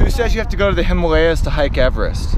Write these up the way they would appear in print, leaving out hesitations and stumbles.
Who says you have to go to the Himalayas to hike Everest?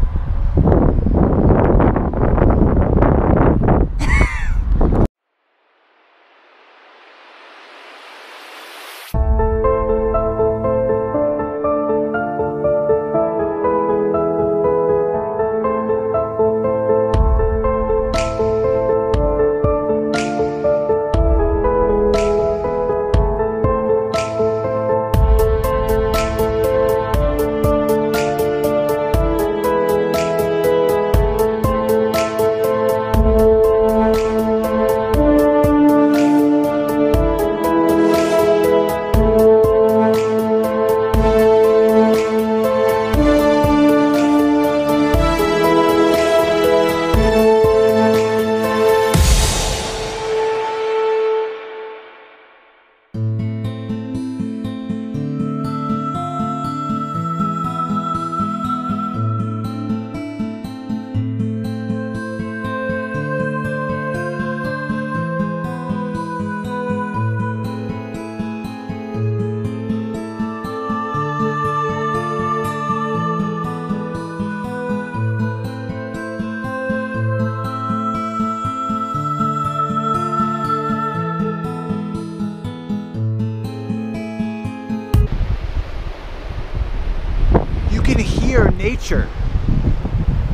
You can hear nature.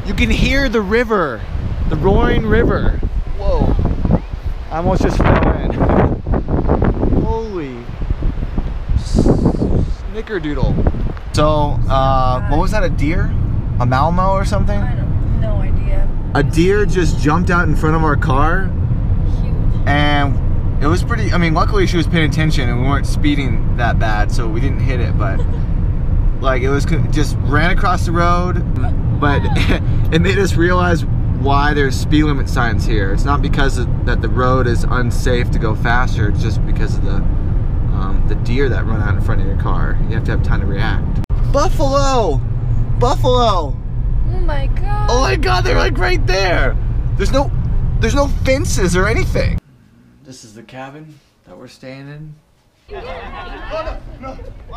You can hear the river, the roaring river. Whoa, I almost just fell in. Holy snickerdoodle. So, what was that, a deer? A Malmo or something? I don't, no idea. A deer just jumped out in front of our car. Huge. And it was pretty, I mean, luckily she was paying attention and we weren't speeding that bad, so we didn't hit it, but like it was just ran across the road, but it made us realize why there's speed limit signs here. It's not because that the road is unsafe to go faster, it's just because of the deer that run out in front of your car. You have to have time to react. Buffalo! Buffalo! Oh my god. Oh my god, they're like right there! There's no fences or anything. This is the cabin that we're staying in. No. Why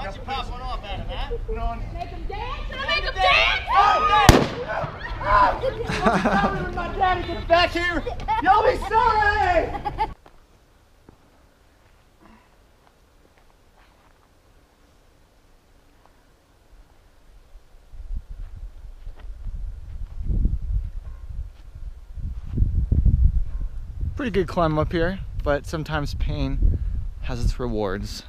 don't you pop one off at him, huh? No. Make him dance! Make him dance! Oh, when my daddy gets back here, you'll be sorry! Pretty good climb up here, but sometimes pain has its rewards.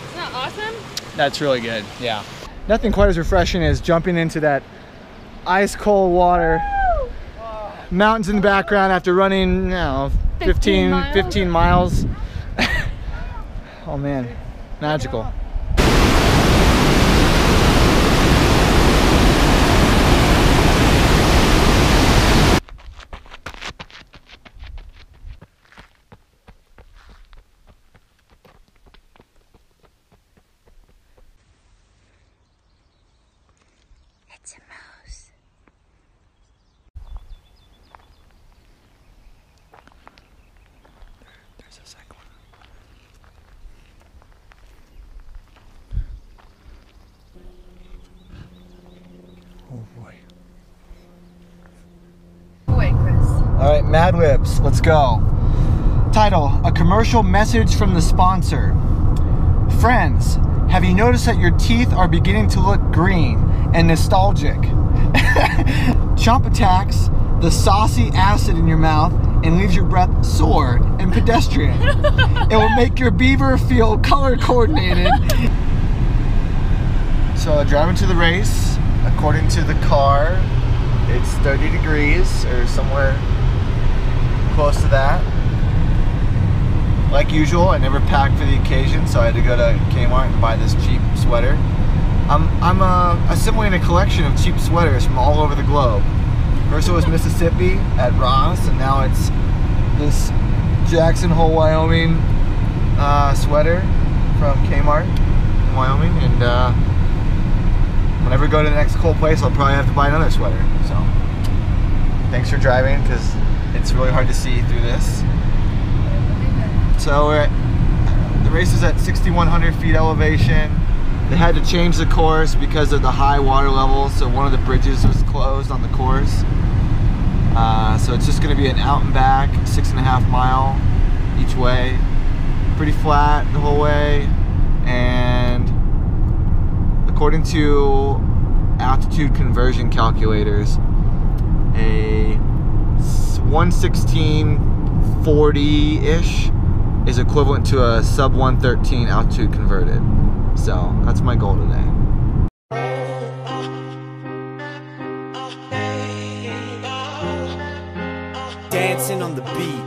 Isn't that awesome? That's really good, yeah. Nothing quite as refreshing as jumping into that ice cold water. Mountains in the background after running, you know, 15 miles. Oh man, magical. It's a mouse. There's a second one. Oh boy. Wait, Chris. All right, Mad Libs, let's go. Title, a commercial message from the sponsor. Friends, have you noticed that your teeth are beginning to look green and nostalgic? Chomp attacks the saucy acid in your mouth and leaves your breath sore and pedestrian. It will make your beaver feel color coordinated. So driving to the race, according to the car, it's 30 degrees or somewhere close to that. Like usual, I never packed for the occasion, so I had to go to Kmart and buy this cheap sweater. I'm assembling a collection of cheap sweaters from all over the globe. First it was Mississippi at Ross, and now it's this Jackson Hole, Wyoming sweater. from Kmart in Wyoming, and whenever we go to the next cold place, I'll probably have to buy another sweater. So thanks for driving, because it's really hard to see through this. So the race is at 6,100 feet elevation. They had to change the course because of the high water level, so one of the bridges was closed on the course. So it's just going to be an out and back, 6.5 mile each way. Pretty flat the whole way, and according to altitude conversion calculators, a 116.40-ish is equivalent to a sub 113 altitude converted. So that's my goal today. Dancing on the beat.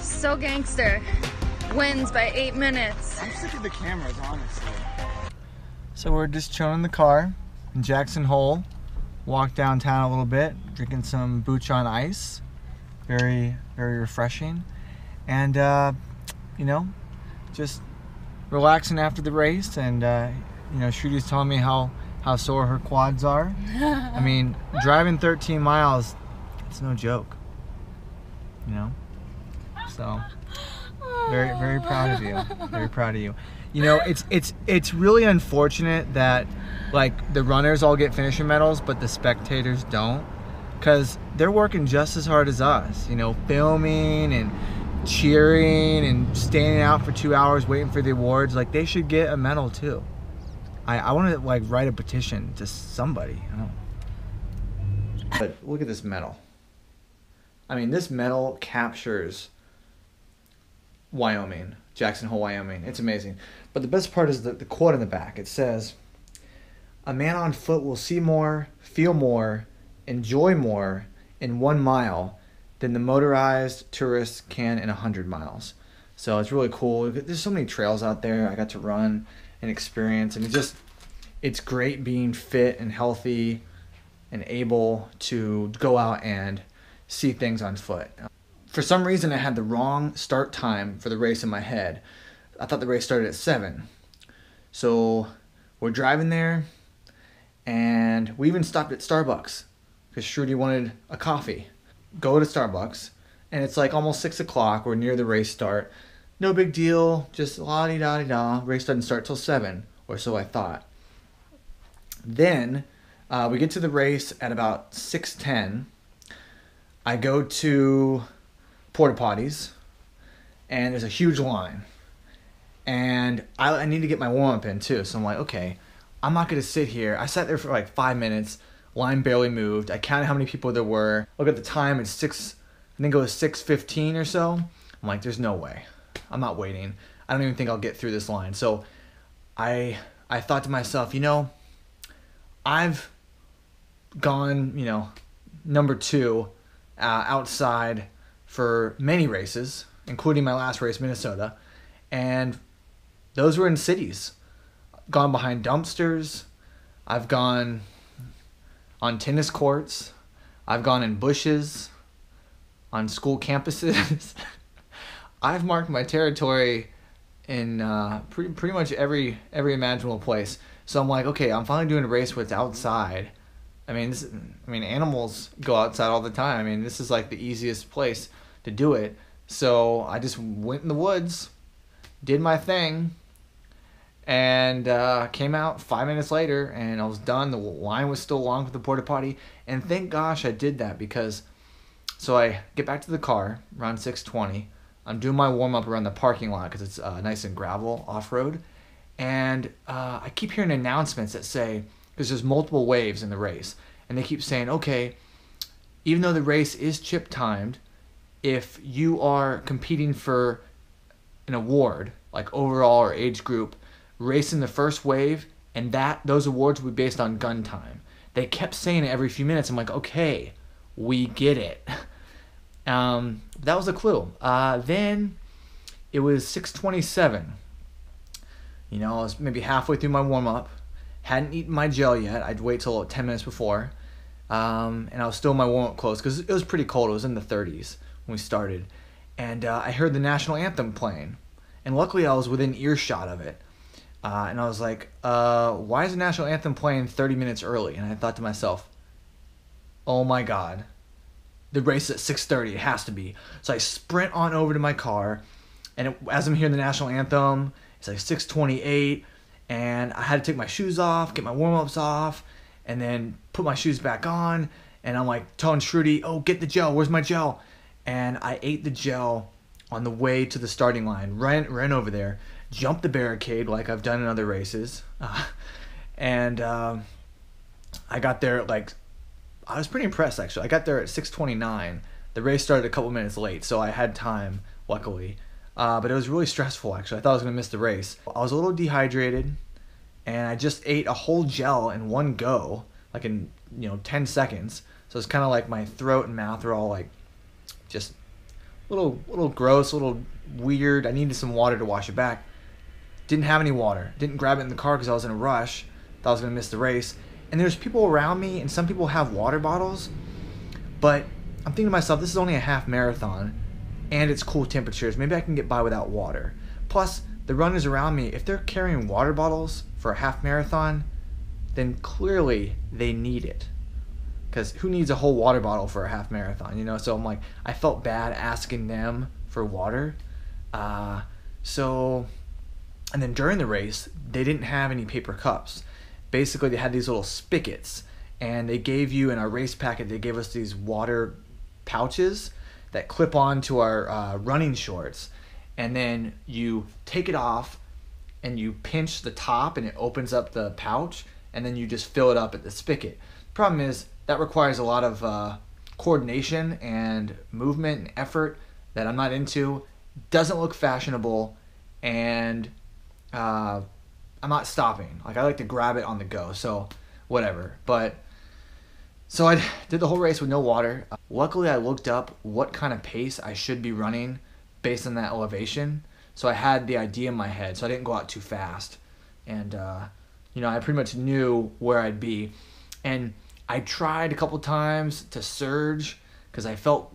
So gangster. Wins by 8 minutes. I'm sick of the cameras, honestly. So we're just chilling in the car in Jackson Hole. Walked downtown a little bit, drinking some booch on ice. Very, very refreshing. And, you know, just relaxing after the race. And, you know, Shruti's telling me how sore her quads are. I mean, driving 13 miles, it's no joke, you know? So, very, very proud of you. Very proud of you. You know, it's really unfortunate that, like, the runners all get finishing medals, but the spectators don't, because they're working just as hard as us. You know, filming and cheering and standing out for 2 hours waiting for the awards. Like, they should get a medal too. I want to, like, write a petition to somebody. I don't know. But look at this medal. I mean, this medal captures Wyoming, Jackson Hole, Wyoming. It's amazing. But the best part is the quote in the back. It says, "A man on foot will see more, feel more, enjoy more in 1 mile than the motorized tourist can in 100 miles. So it's really cool. There's so many trails out there I got to run and experience, and it's great being fit and healthy and able to go out and see things on foot. For some reason, I had the wrong start time for the race in my head. I thought the race started at 7. So we're driving there, And we even stopped at Starbucks because Shruti wanted a coffee. Go to Starbucks, and it's like almost 6 o'clock. We're near the race start. No big deal, just la-di-da-di-da. Race doesn't start till 7, or so I thought. Then we get to the race at about 6:10. I go to porta potties, and there's a huge line. And I need to get my warm-up in too, so I'm like, okay, I'm not going to sit here. I sat there for like 5 minutes. Line barely moved. I counted how many people there were. Look at the time. It's 6. I think it was 6:15 or so. I'm like, there's no way. I'm not waiting. I don't even think I'll get through this line. So I thought to myself, I've gone, number 2 outside for many races, including my last race, Minnesota, and those were in cities. Gone behind dumpsters. I've gone on tennis courts. I've gone in bushes, on school campuses. I've marked my territory in pretty much every imaginable place. So I'm like, okay, I'm finally doing a race where it's outside. I mean, animals go outside all the time. I mean, this is like the easiest place to do it. So I just went in the woods, did my thing, and came out 5 minutes later, and I was done. The line was still long for the porta potty, and thank gosh I did that, because so I get back to the car around 6:20. I'm doing my warm up around the parking lot because it's nice and gravel off road, and I keep hearing announcements that say, because there's multiple waves in the race, and they keep saying, okay, even though the race is chip timed, if you are competing for an award like overall or age group, race in the first wave, and those awards will be based on gun time. They kept saying it every few minutes. I'm like, okay, we get it. That was a clue. Then it was 6:27. I was maybe halfway through my warm-up. Hadn't eaten my gel yet. I'd wait till 10 minutes before. And I was still in my warm-up clothes because it was pretty cold. It was in the 30s when we started. And I heard the national anthem playing. And luckily I was within earshot of it. And I was like, why is the national anthem playing 30 minutes early? And I thought to myself, oh my God, the race is at 6:30. It has to be. So I sprint on over to my car. And as I'm hearing the national anthem, it's like 6:28. And I had to take my shoes off, get my warm-ups off, and then put my shoes back on. And I'm like telling Shruti, oh, get the gel. Where's my gel? And I ate the gel on the way to the starting line. Ran over there. Jumped the barricade like I've done in other races. And I got there I was pretty impressed actually. I got there at 6:29. The race started a couple minutes late, so I had time, luckily. But it was really stressful actually. I thought I was going to miss the race. I was a little dehydrated, and I just ate a whole gel in one go, like in 10 seconds. So it's kind of like my throat and mouth are all like just a little gross, a little weird. I needed some water to wash it back. Didn't have any water. Didn't grab it in the car because I was in a rush. Thought I was going to miss the race. And there's people around me, and some people have water bottles. But I'm thinking to myself, this is only a half marathon, and it's cool temperatures. Maybe I can get by without water. Plus, the runners around me, if they're carrying water bottles for a half marathon, then clearly they need it. Because who needs a whole water bottle for a half marathon, So I'm like, I felt bad asking them for water. And then during the race, they didn't have any paper cups. Basically, they had these little spigots, and they gave you, in our race packet, they gave us these water pouches that clip on to our running shorts, and then you take it off, and you pinch the top, and it opens up the pouch, and then you just fill it up at the spigot. Problem is, that requires a lot of coordination and movement and effort that I'm not into. Doesn't look fashionable, and I'm not stopping. I like to grab it on the go, so whatever. So I did the whole race with no water. Luckily, I looked up what kind of pace I should be running based on that elevation. So I had the idea in my head, so I didn't go out too fast. And, I pretty much knew where I'd be. And I tried a couple times to surge because I felt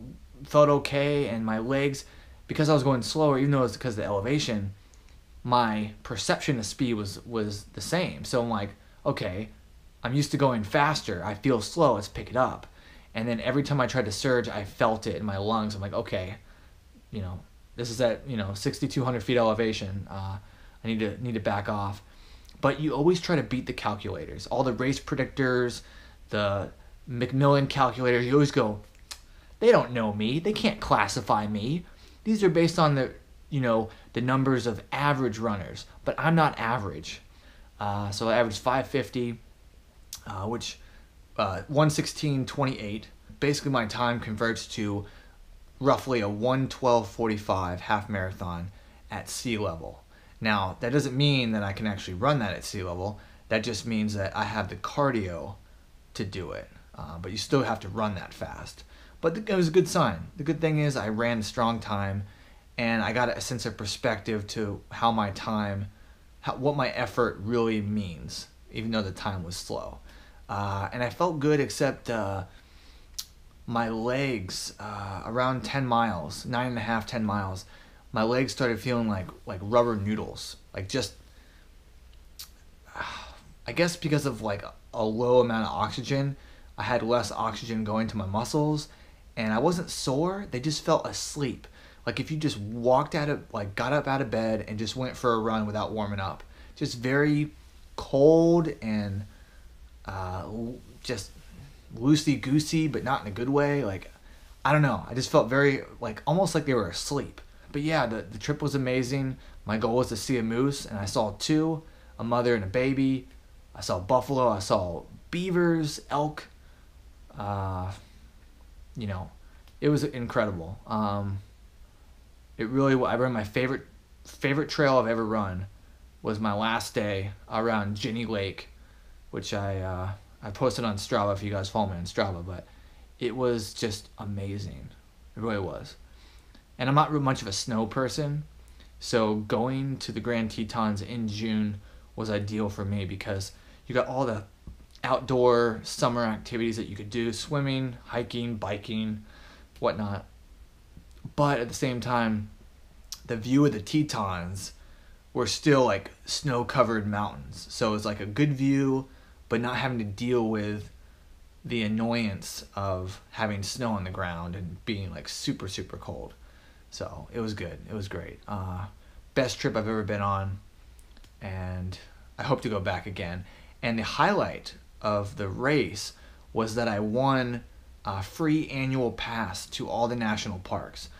okay, and my legs, because I was going slower, even though it was because of the elevation, my perception of speed was the same. So I'm like, okay, I'm used to going faster. I feel slow. Let's pick it up. And then every time I tried to surge, I felt it in my lungs. I'm like, okay, you know, this is at, you know, 6,200 feet elevation. I need to back off. But you always try to beat the calculators. All the race predictors, the Macmillan calculators, you always go, they don't know me. They can't classify me. These are based on the, you know, the numbers of average runners. But I'm not average. So I averaged 550, which 1:16:28. Basically, my time converts to roughly a 1:12:45 half marathon at sea level. Now, that doesn't mean that I can actually run that at sea level. That just means that I have the cardio to do it. But you still have to run that fast. But it was a good sign. The good thing is I ran a strong time, and I got a sense of perspective to how my time, what my effort really means, even though the time was slow. And I felt good, except my legs, around 10 miles, 9.5, 10 miles, my legs started feeling like rubber noodles. Like just, I guess because of like a low amount of oxygen, I had less oxygen going to my muscles, and I wasn't sore. They just felt asleep. Like if you just got up out of bed and just went for a run without warming up. Just very cold and just loosey-goosey, but not in a good way. Like, I don't know. I just felt very, like, almost like they were asleep. But yeah, the trip was amazing. My goal was to see a moose, and I saw two, a mother and a baby. I saw buffalo. I saw beavers, elk. You know, it was incredible. It really, I ran my favorite trail I've ever run was my last day around Jenny Lake, which I posted on Strava if you guys follow me on Strava, but it was just amazing. It really was. And I'm not real much of a snow person, so going to the Grand Tetons in June was ideal for me because you got all the outdoor summer activities that you could do, swimming, hiking, biking, whatnot. But at the same time, the view of the Tetons were still like snow-covered mountains. So it was like a good view, but not having to deal with the annoyance of having snow on the ground and being like super, super cold. So it was good. It was great. Best trip I've ever been on, and I hope to go back again. And the highlight of the race was that I won a free annual pass to all the national parks.